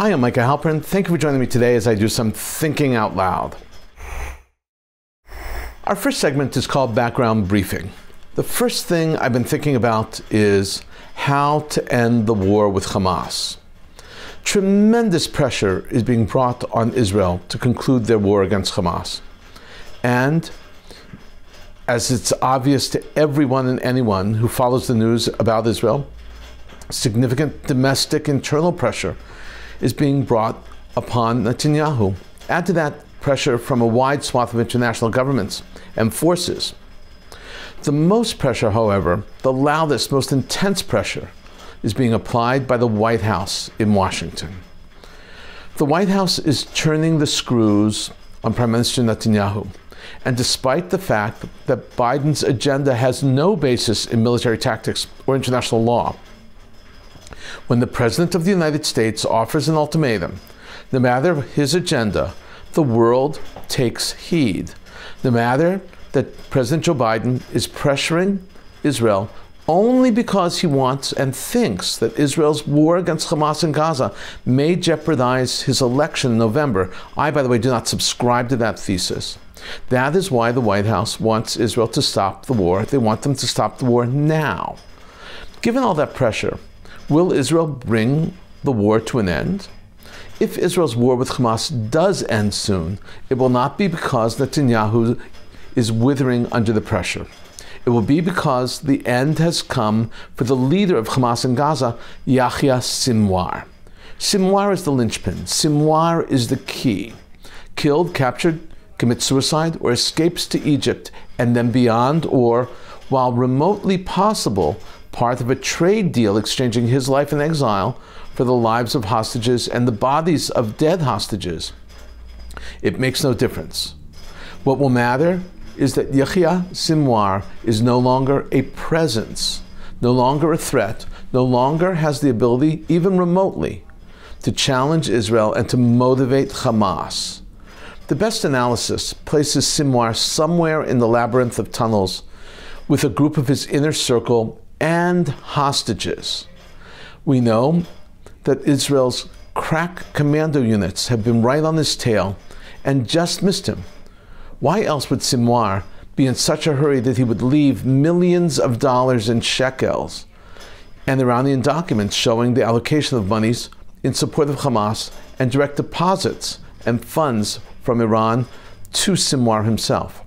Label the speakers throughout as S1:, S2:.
S1: Hi, I'm Micah Halpern. Thank you for joining me today as I do some thinking out loud. Our first segment is called Background Briefing. The first thing I've been thinking about is how to end the war with Hamas. Tremendous pressure is being brought on Israel to conclude their war against Hamas. And as it's obvious to everyone and anyone who follows the news about Israel, significant domestic internal pressure is being brought upon Netanyahu. Add to that pressure from a wide swath of international governments and forces. The most pressure, however, the loudest, most intense pressure, is being applied by the White House in Washington. The White House is turning the screws on Prime Minister Netanyahu. And despite the fact that Biden's agenda has no basis in military tactics or international law, when the President of the United States offers an ultimatum, no matter his agenda, the world takes heed. No matter that President Joe Biden is pressuring Israel only because he wants and thinks that Israel's war against Hamas in Gaza may jeopardize his election in November. I, by the way, do not subscribe to that thesis. That is why the White House wants Israel to stop the war. They want them to stop the war now. Given all that pressure, will Israel bring the war to an end? If Israel's war with Hamas does end soon, it will not be because Netanyahu is withering under the pressure. It will be because the end has come for the leader of Hamas in Gaza, Yahya Sinwar. Sinwar is the linchpin. Sinwar is the key. Killed, captured, commits suicide, or escapes to Egypt and then beyond, or, while remotely possible, part of a trade deal exchanging his life in exile for the lives of hostages and the bodies of dead hostages. It makes no difference. What will matter is that Yahya Sinwar is no longer a presence, no longer a threat, no longer has the ability, even remotely, to challenge Israel and to motivate Hamas. The best analysis places Sinwar somewhere in the labyrinth of tunnels with a group of his inner circle and hostages. We know that Israel's crack commando units have been right on his tail and just missed him. Why else would Sinwar be in such a hurry that he would leave millions of dollars in shekels and Iranian documents showing the allocation of monies in support of Hamas and direct deposits and funds from Iran to Sinwar himself?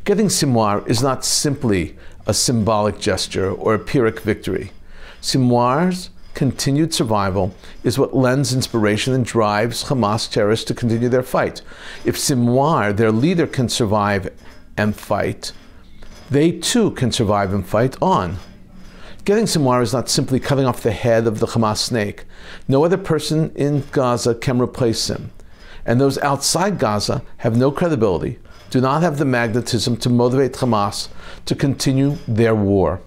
S1: Getting Sinwar is not simply a symbolic gesture or a Pyrrhic victory. Sinwar's continued survival is what lends inspiration and drives Hamas terrorists to continue their fight. If Sinwar, their leader, can survive and fight, they too can survive and fight on. Getting Sinwar is not simply cutting off the head of the Hamas snake. No other person in Gaza can replace him. And those outside Gaza have no credibility, do not have the magnetism to motivate Hamas to continue their war.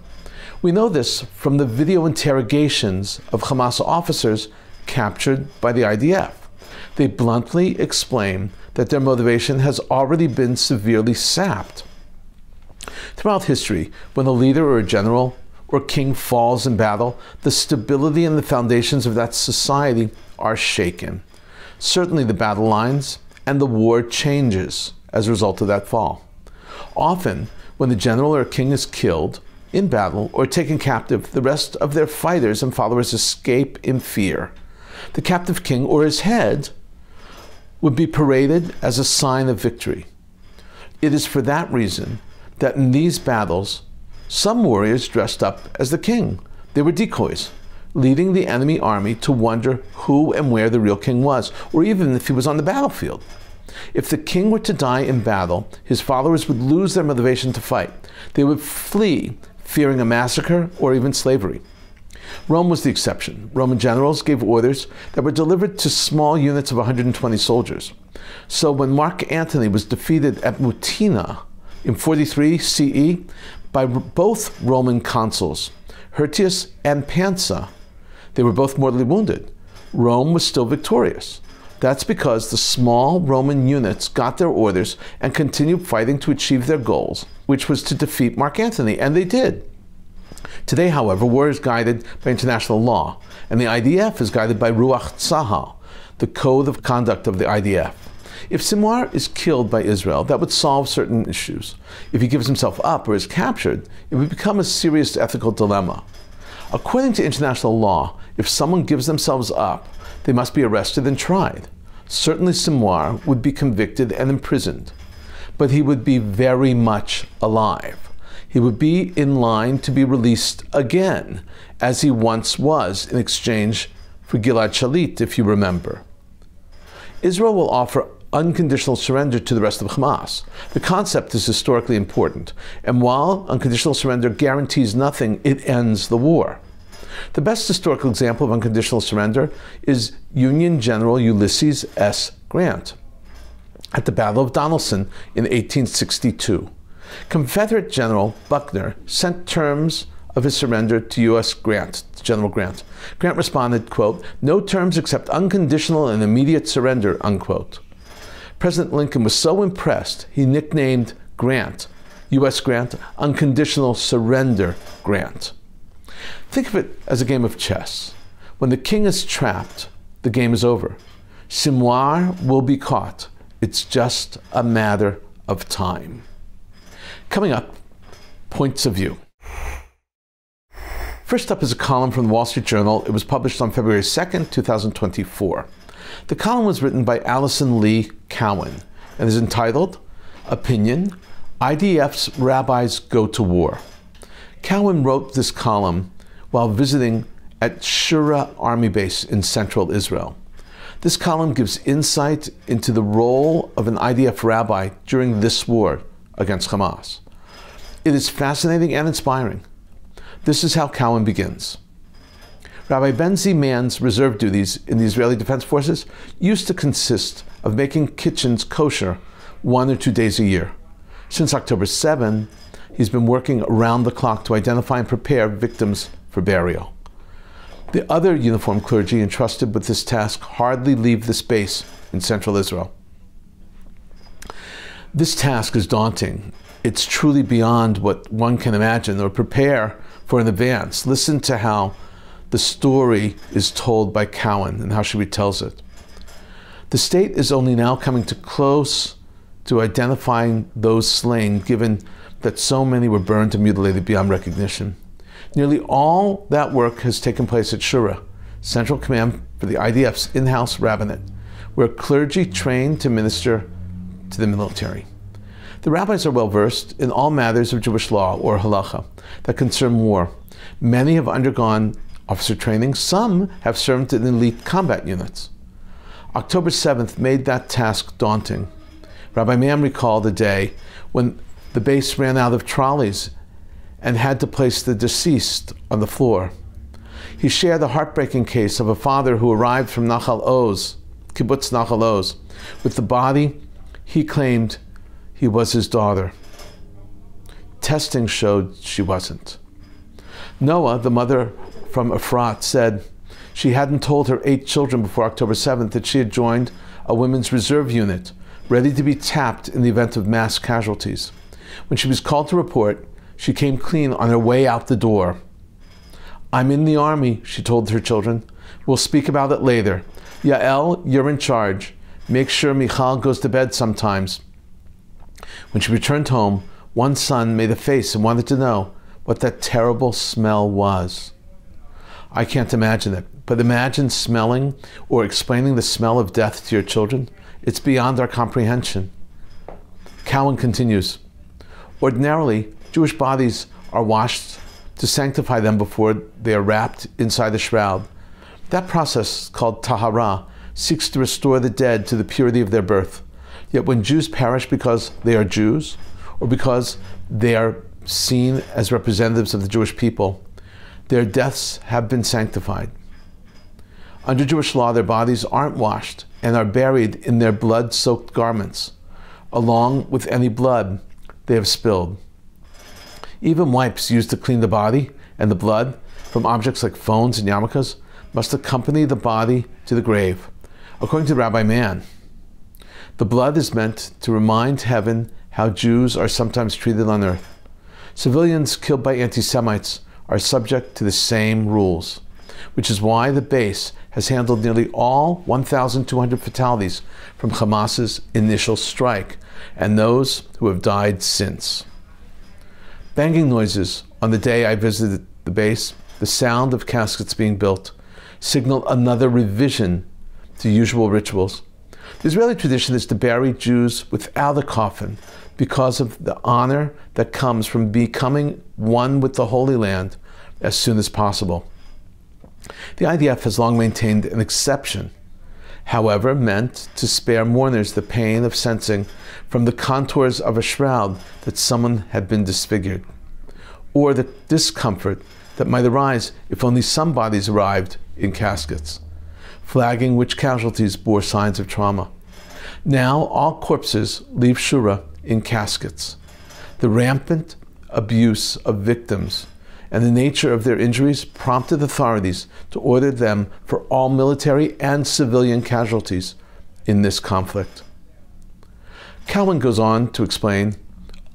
S1: We know this from the video interrogations of Hamas officers captured by the IDF. They bluntly explain that their motivation has already been severely sapped. Throughout history, when a leader or a general or king falls in battle, the stability and the foundations of that society are shaken. Certainly the battle lines and the war changes as a result of that fall. Often, when the general or king is killed in battle or taken captive, the rest of their fighters and followers escape in fear. The captive king or his head would be paraded as a sign of victory. It is for that reason that in these battles, some warriors dressed up as the king. They were decoys, leading the enemy army to wonder who and where the real king was, or even if he was on the battlefield. If the king were to die in battle, his followers would lose their motivation to fight. They would flee, fearing a massacre or even slavery. Rome was the exception. Roman generals gave orders that were delivered to small units of 120 soldiers. So when Mark Antony was defeated at Mutina in 43 CE by both Roman consuls, Hirtius and Pansa, they were both mortally wounded. Rome was still victorious. That's because the small Roman units got their orders and continued fighting to achieve their goals, which was to defeat Mark Antony, and they did. Today, however, war is guided by international law, and the IDF is guided by Ruach Tzahal, the code of conduct of the IDF. If Sinwar is killed by Israel, that would solve certain issues. If he gives himself up or is captured, it would become a serious ethical dilemma. According to international law, if someone gives themselves up, they must be arrested and tried. Certainly Sinwar would be convicted and imprisoned, but he would be very much alive. He would be in line to be released again, as he once was in exchange for Gilad Shalit, if you remember. Israel will offer unconditional surrender to the rest of Hamas. The concept is historically important, and while unconditional surrender guarantees nothing, it ends the war. The best historical example of unconditional surrender is Union General Ulysses S. Grant at the Battle of Donelson in 1862. Confederate General Buckner sent terms of his surrender to U.S. Grant, General Grant. Grant responded, quote, "No terms except unconditional and immediate surrender," unquote. President Lincoln was so impressed, he nicknamed Grant, U.S. Grant, Unconditional Surrender Grant. Think of it as a game of chess. When the king is trapped, the game is over. Sinwar will be caught. It's just a matter of time. Coming up, points of view. First up is a column from the Wall Street Journal. It was published on February 2nd, 2024. The column was written by Allison Lee Cowan and is entitled, Opinion, IDF's Rabbis Go to War. Cowan wrote this column while visiting at Shura Army Base in central Israel. This column gives insight into the role of an IDF rabbi during this war against Hamas. It is fascinating and inspiring. This is how Cowan begins. Rabbi Benzi Mann's reserve duties in the Israeli Defense Forces used to consist of making kitchens kosher 1 or 2 days a year. Since October 7, he's been working around the clock to identify and prepare victims for burial. The other uniformed clergy entrusted with this task hardly leave this base in central Israel. This task is daunting. It's truly beyond what one can imagine or prepare for in advance. Listen to how the story is told by Cowan and how she retells it. The state is only now coming too close to identifying those slain, given that so many were burned and mutilated beyond recognition. Nearly all that work has taken place at Shura, Central Command for the IDF's in-house rabbinate, where clergy trained to minister to the military. The rabbis are well versed in all matters of Jewish law, or halacha, that concern war. Many have undergone officer training. Some have served in elite combat units. October 7th made that task daunting. Rabbi Mann recalled a day when the base ran out of trolleys and had to place the deceased on the floor. He shared the heartbreaking case of a father who arrived from Nachal Oz, Kibbutz Nachal Oz, with the body he claimed he was his daughter. Testing showed she wasn't. Noah, the mother from Efrat, said she hadn't told her 8 children before October 7th that she had joined a women's reserve unit, ready to be tapped in the event of mass casualties. When she was called to report, she came clean on her way out the door. "I'm in the army," she told her children. "We'll speak about it later. Yael, you're in charge. Make sure Michal goes to bed sometimes." When she returned home, one son made a face and wanted to know what that terrible smell was. I can't imagine it, but imagine smelling or explaining the smell of death to your children. It's beyond our comprehension. Cowan continues, ordinarily, Jewish bodies are washed to sanctify them before they are wrapped inside the shroud. That process, called tahara, seeks to restore the dead to the purity of their birth. Yet when Jews perish because they are Jews, or because they are seen as representatives of the Jewish people, their deaths have been sanctified. Under Jewish law, their bodies aren't washed and are buried in their blood-soaked garments, along with any blood they have spilled. Even wipes used to clean the body and the blood from objects like phones and yarmulkes must accompany the body to the grave. According to Rabbi Mann, the blood is meant to remind heaven how Jews are sometimes treated on earth. Civilians killed by anti-Semites are subject to the same rules, which is why the base has handled nearly all 1,200 fatalities from Hamas's initial strike and those who have died since. Banging noises on the day I visited the base, the sound of caskets being built, signaled another revision to usual rituals. The Israeli tradition is to bury Jews without a coffin because of the honor that comes from becoming one with the Holy Land as soon as possible. The IDF has long maintained an exception, however, meant to spare mourners the pain of sensing from the contours of a shroud that someone had been disfigured, or the discomfort that might arise if only some bodies arrived in caskets, flagging which casualties bore signs of trauma. Now all corpses leave Shura in caskets. The rampant abuse of victims and the nature of their injuries prompted authorities to order them for all military and civilian casualties in this conflict. Cowan goes on to explain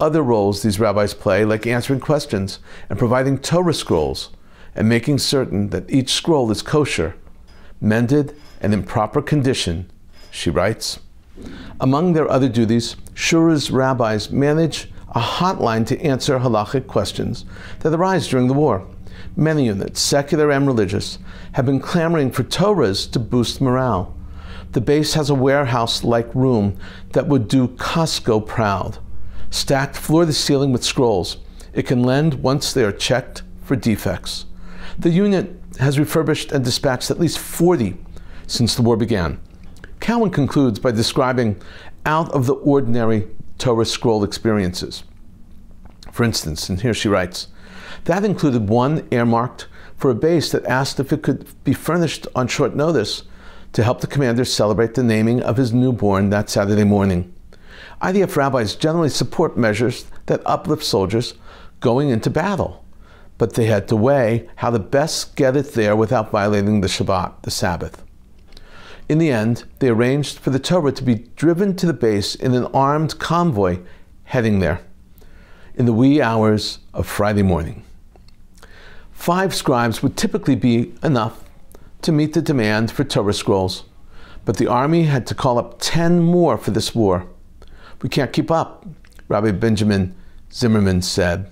S1: other roles these rabbis play, like answering questions and providing Torah scrolls and making certain that each scroll is kosher, mended, and in proper condition, she writes. Among their other duties, Shura's rabbis manage a hotline to answer halachic questions that arise during the war. Many units, secular and religious, have been clamoring for Torahs to boost morale. The base has a warehouse-like room that would do Costco proud, stacked floor to ceiling with scrolls. It can lend once they are checked for defects. The unit has refurbished and dispatched at least 40 since the war began. Cowan concludes by describing out-of-the-ordinary Torah scroll experiences. For instance, and here she writes, that included one earmarked for a base that asked if it could be furnished on short notice to help the commander celebrate the naming of his newborn that Saturday morning. IDF rabbis generally support measures that uplift soldiers going into battle, but they had to weigh how to best get it there without violating the Shabbat, the Sabbath. In the end, they arranged for the Torah to be driven to the base in an armed convoy heading there in the wee hours of Friday morning. 5 scribes would typically be enough to meet the demand for Torah scrolls, but the army had to call up 10 more for this war. We can't keep up, Rabbi Benjamin Zimmerman said.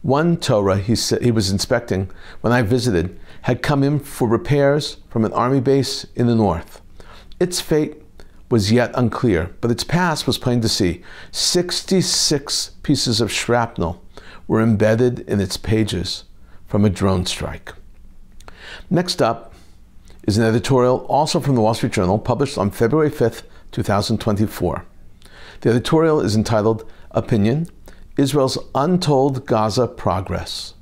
S1: One Torah he was inspecting when I visited had come in for repairs from an army base in the north. Its fate was yet unclear, but its past was plain to see. 66 pieces of shrapnel were embedded in its pages from a drone strike. Next up is an editorial also from the Wall Street Journal, published on February 5th, 2024. The editorial is entitled, Opinion, Israel's Untold Gaza Progress.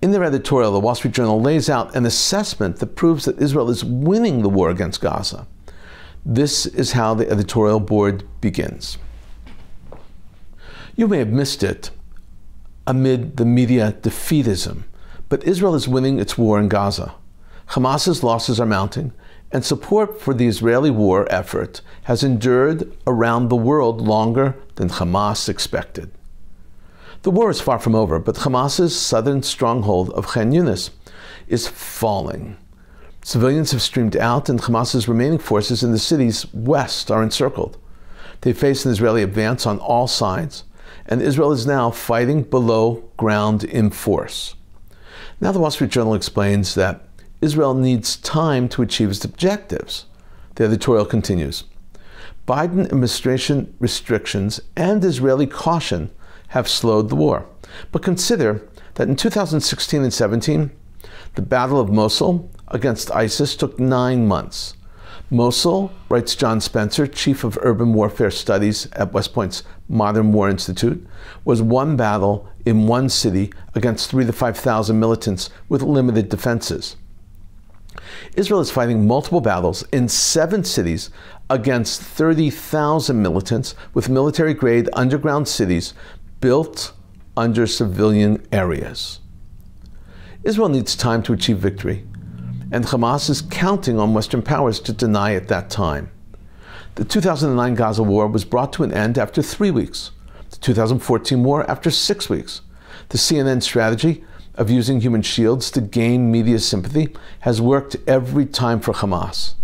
S1: In their editorial, the Wall Street Journal lays out an assessment that proves that Israel is winning the war against Gaza. This is how the editorial board begins. You may have missed it amid the media defeatism, but Israel is winning its war in Gaza. Hamas's losses are mounting, and support for the Israeli war effort has endured around the world longer than Hamas expected. The war is far from over, but Hamas's southern stronghold of Khan Yunis is falling. Civilians have streamed out, and Hamas's remaining forces in the city's west are encircled. They face an Israeli advance on all sides, and Israel is now fighting below ground in force. Now the Wall Street Journal explains that Israel needs time to achieve its objectives. The editorial continues. Biden administration restrictions and Israeli caution have slowed the war. But consider that in 2016 and 17, the Battle of Mosul against ISIS took 9 months. Mosul, writes John Spencer, chief of urban warfare studies at West Point's Modern War Institute, was one battle in one city against 3,000 to 5,000 militants with limited defenses. Israel is fighting multiple battles in 7 cities against 30,000 militants with military-grade underground cities built under civilian areas. Israel needs time to achieve victory, and Hamas is counting on Western powers to deny it that time. The 2009 Gaza war was brought to an end after 3 weeks, the 2014 war after 6 weeks. The CNN strategy of using human shields to gain media sympathy has worked every time for Hamas.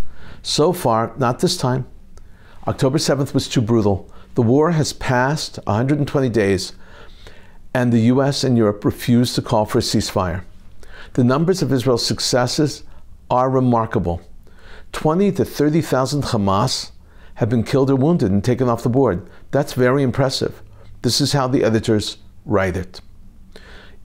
S1: So far, not this time. October 7th was too brutal. The war has passed 120 days, and the US and Europe refuse to call for a ceasefire. The numbers of Israel's successes are remarkable. 20 to 30,000 Hamas have been killed or wounded and taken off the board. That's very impressive. This is how the editors write it.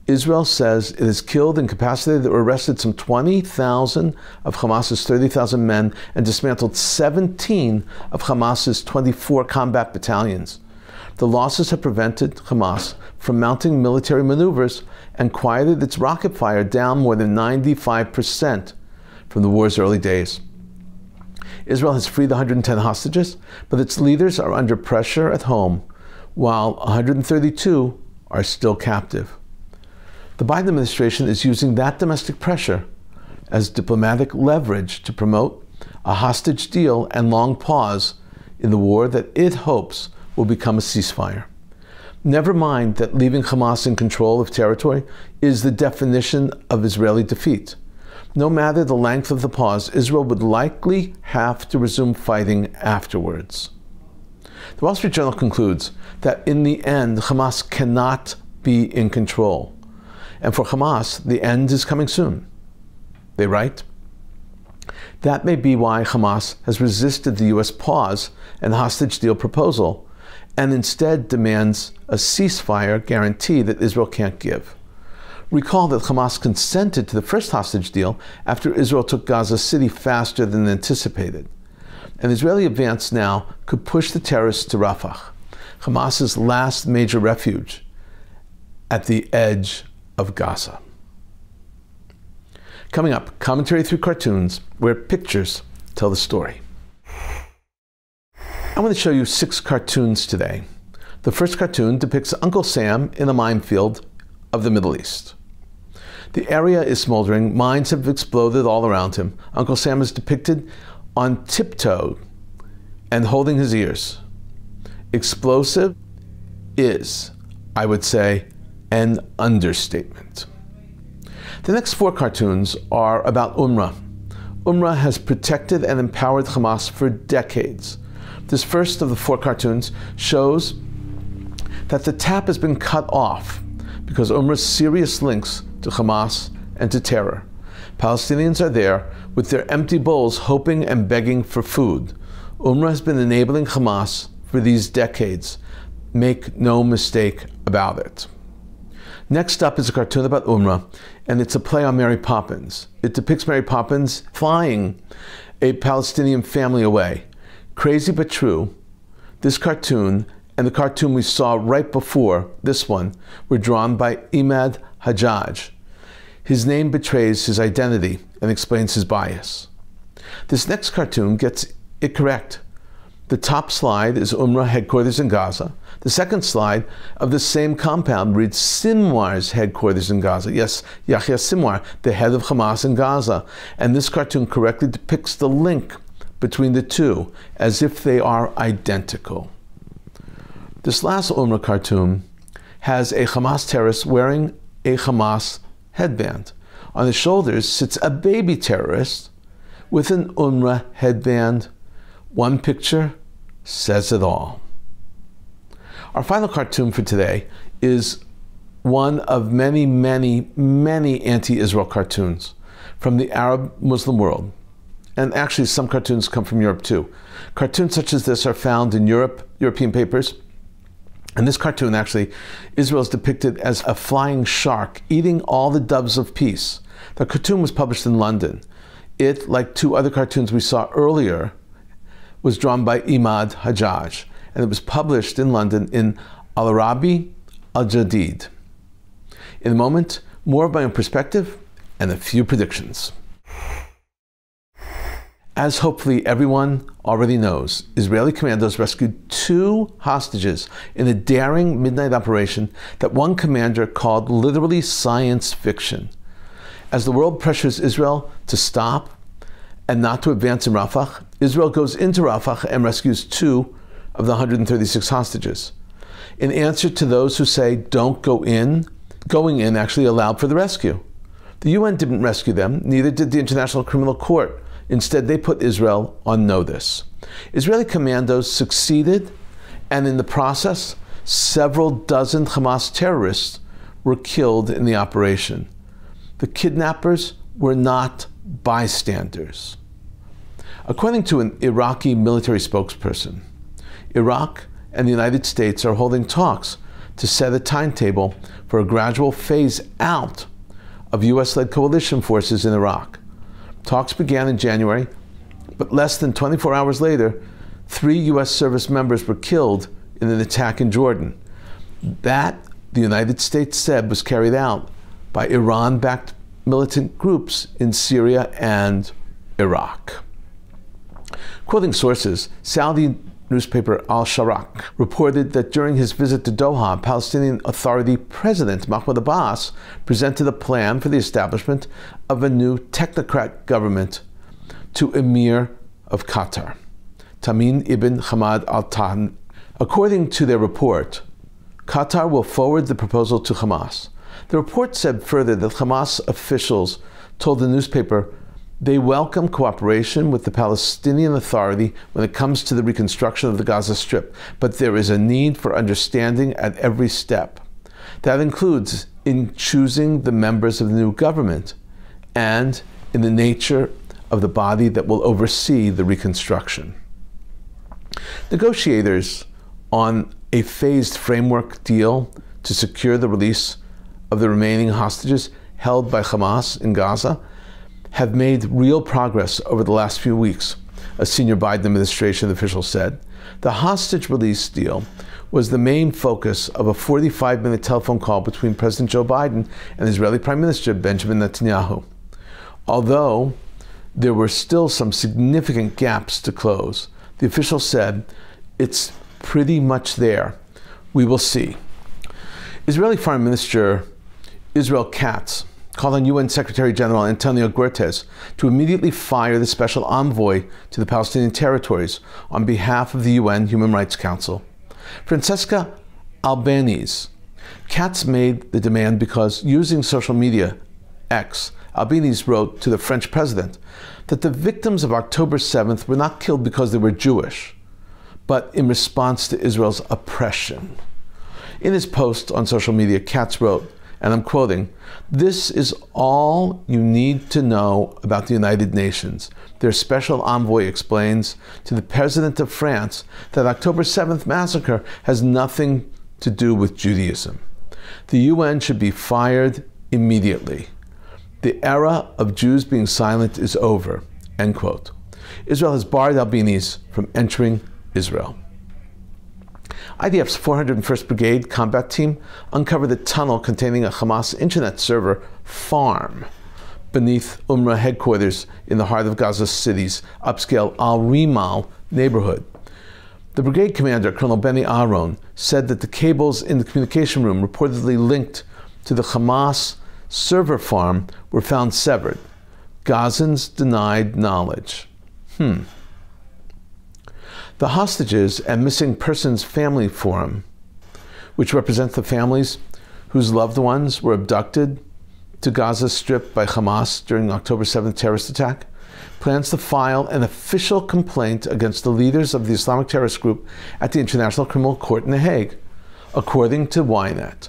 S1: Israel says it has killed, incapacitated, or arrested some 20,000 of Hamas's 30,000 men and dismantled 17 of Hamas's 24 combat battalions. The losses have prevented Hamas from mounting military maneuvers and quieted its rocket fire down more than 95% from the war's early days. Israel has freed 110 hostages, but its leaders are under pressure at home, while 132 are still captive. The Biden administration is using that domestic pressure as diplomatic leverage to promote a hostage deal and long pause in the war that it hopes will become a ceasefire. Never mind that leaving Hamas in control of territory is the definition of Israeli defeat. No matter the length of the pause, Israel would likely have to resume fighting afterwards. The Wall Street Journal concludes that in the end, Hamas cannot be in control. And for Hamas, the end is coming soon. They write, that may be why Hamas has resisted the US pause and hostage deal proposal, and instead demands a ceasefire guarantee that Israel can't give. Recall that Hamas consented to the first hostage deal after Israel took Gaza City faster than anticipated. An Israeli advance now could push the terrorists to Rafah, Hamas's last major refuge, at the edge of Gaza. Coming up, commentary through cartoons where pictures tell the story. I want to show you 6 cartoons today. The first cartoon depicts Uncle Sam in a minefield of the Middle East. The area is smoldering, mines have exploded all around him. Uncle Sam is depicted on tiptoe and holding his ears. Explosive is, I would say, an understatement. The next 4 cartoons are about UNRWA. UNRWA has protected and empowered Hamas for decades. This first of the 4 cartoons shows that the tap has been cut off because UNRWA's serious links to Hamas and to terror. Palestinians are there with their empty bowls hoping and begging for food. UNRWA has been enabling Hamas for these decades. Make no mistake about it. Next up is a cartoon about UNRWA, and it's a play on Mary Poppins. It depicts Mary Poppins flying a Palestinian family away. Crazy but true, this cartoon and the cartoon we saw right before this one were drawn by Imad Hajjaj. His name betrays his identity and explains his bias. This next cartoon gets it correct. The top slide is UNRWA headquarters in Gaza. The second slide of the same compound reads Sinwar's headquarters in Gaza. Yes, Yahya Sinwar, the head of Hamas in Gaza. And this cartoon correctly depicts the link between the two, as if they are identical. This last UNRWA cartoon has a Hamas terrorist wearing a Hamas headband. On his shoulders sits a baby terrorist with an UNRWA headband. One picture says it all. Our final cartoon for today is one of many, many, many anti-Israel cartoons from the Arab Muslim world. And actually some cartoons come from Europe too. Cartoons such as this are found in European papers. And this cartoon actually, Israel is depicted as a flying shark eating all the doves of peace. The cartoon was published in London. It, like 2 other cartoons we saw earlier, was drawn by Imad Hajjaj, and it was published in London in Al-Arabi Al-Jadid. In a moment, more of my own perspective and a few predictions. As hopefully everyone already knows, Israeli commandos rescued 2 hostages in a daring midnight operation that one commander called literally science fiction. As the world pressures Israel to stop and not to advance in Rafah, Israel goes into Rafah and rescues 2 of the 136 hostages. In answer to those who say, don't go in, going in actually allowed for the rescue. The UN didn't rescue them, neither did the International Criminal Court. Instead, they put Israel on notice. Israeli commandos succeeded, and in the process, several dozen Hamas terrorists were killed in the operation. The kidnappers were not bystanders. According to an Iraqi military spokesperson, Iraq and the United States are holding talks to set a timetable for a gradual phase out of US-led coalition forces in Iraq. Talks began in January, but less than 24 hours later, 3 US service members were killed in an attack in Jordan. That, the United States said, was carried out by Iran-backed militant groups in Syria and Iraq. Quoting sources, Saudi newspaper Al-Sharak reported that during his visit to Doha, Palestinian Authority President Mahmoud Abbas presented a plan for the establishment of a new technocrat government to Emir of Qatar, Tamim ibn Hamad Al Thani. According to their report, Qatar will forward the proposal to Hamas. The report said further that Hamas officials told the newspaper they welcome cooperation with the Palestinian Authority when it comes to the reconstruction of the Gaza Strip, but there is a need for understanding at every step. That includes in choosing the members of the new government and in the nature of the body that will oversee the reconstruction. Negotiators on a phased framework deal to secure the release of the remaining hostages held by Hamas in Gaza have made real progress over the last few weeks, a senior Biden administration official said. The hostage release deal was the main focus of a 45-minute telephone call between President Joe Biden and Israeli Prime Minister Benjamin Netanyahu. Although there were still some significant gaps to close, the official said, "It's pretty much there. We will see." Israeli Foreign Minister Israel Katz called on UN Secretary General Antonio Guterres to immediately fire the special envoy to the Palestinian territories on behalf of the UN Human Rights Council. Francesca Albanese. Katz made the demand because, using social media, X, Albanese wrote to the French president that the victims of October 7th were not killed because they were Jewish, but in response to Israel's oppression. In his post on social media, Katz wrote, and I'm quoting, "This is all you need to know about the United Nations." Their special envoy explains to the President of France that October 7th massacre has nothing to do with Judaism. The UN should be fired immediately. The era of Jews being silent is over, end quote. Israel has barred Albanese from entering Israel. IDF's 401st Brigade combat team uncovered a tunnel containing a Hamas internet server farm beneath UNRWA headquarters in the heart of Gaza City's upscale Al-Rimal neighborhood. The brigade commander, Colonel Benny Aaron, said that the cables in the communication room reportedly linked to the Hamas server farm were found severed. Gazans denied knowledge. The Hostages and Missing Persons Family Forum, which represents the families whose loved ones were abducted to Gaza Strip by Hamas during the October 7th terrorist attack, plans to file an official complaint against the leaders of the Islamic terrorist group at the International Criminal Court in The Hague. According to Ynet,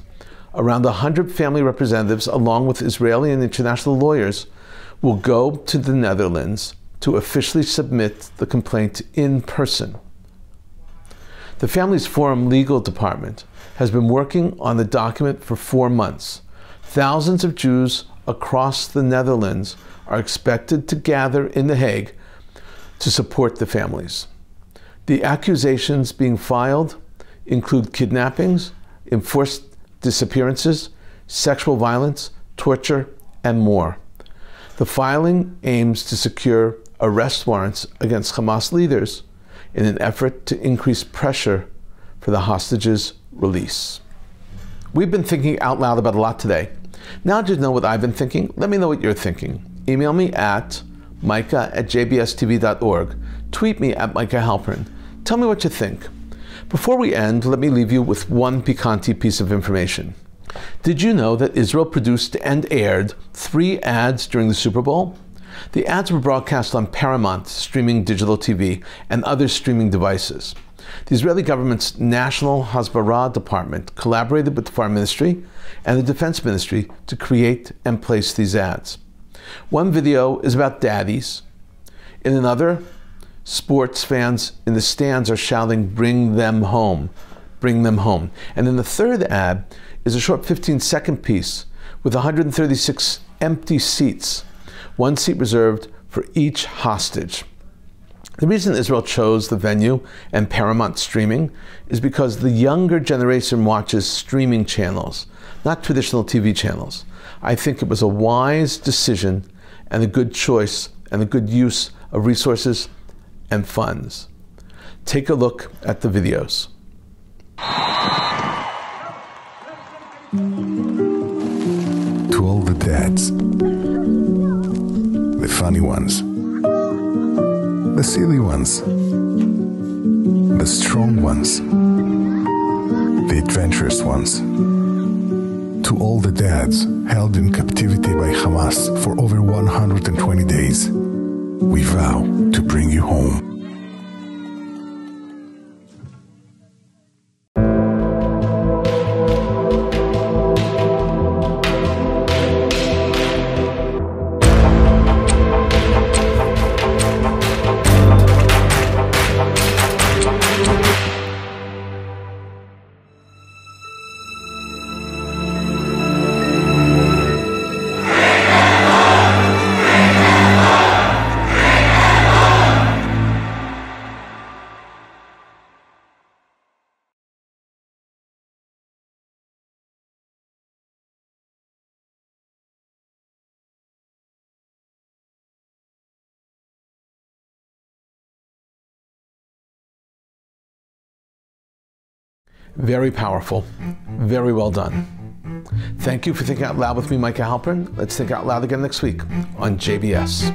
S1: around 100 family representatives, along with Israeli and international lawyers, will go to the Netherlands to officially submit the complaint in person. The Families Forum legal department has been working on the document for 4 months. Thousands of Jews across the Netherlands are expected to gather in The Hague to support the families. The accusations being filed include kidnappings, enforced disappearances, sexual violence, torture, and more. The filing aims to secure arrest warrants against Hamas leaders in an effort to increase pressure for the hostages' release. We've been thinking out loud about a lot today. Now that you know what I've been thinking, let me know what you're thinking. Email me at micah@jbstv.org. Tweet me at Micah Halpern. Tell me what you think. Before we end, let me leave you with one piquante piece of information. Did you know that Israel produced and aired 3 ads during the Super Bowl? The ads were broadcast on Paramount streaming digital TV and other streaming devices. The Israeli government's National Hasbara Department collaborated with the Foreign Ministry and the Defense Ministry to create and place these ads. One video is about daddies. In another, sports fans in the stands are shouting, "Bring them home, bring them home." And in the third ad is a short 15-second piece with 136 empty seats, 1 seat reserved for each hostage. The reason Israel chose the venue and Paramount streaming is because the younger generation watches streaming channels, not traditional TV channels. I think it was a wise decision and a good choice and a good use of resources and funds. Take a look at the videos.
S2: To all the dads, the funny ones, the silly ones, the strong ones, the adventurous ones. To all the dads held in captivity by Hamas for over 120 days, we vow to bring you home.
S1: Very powerful. Very well done. Thank you for thinking out loud with me, Micah Halpern. Let's think out loud again next week on JBS.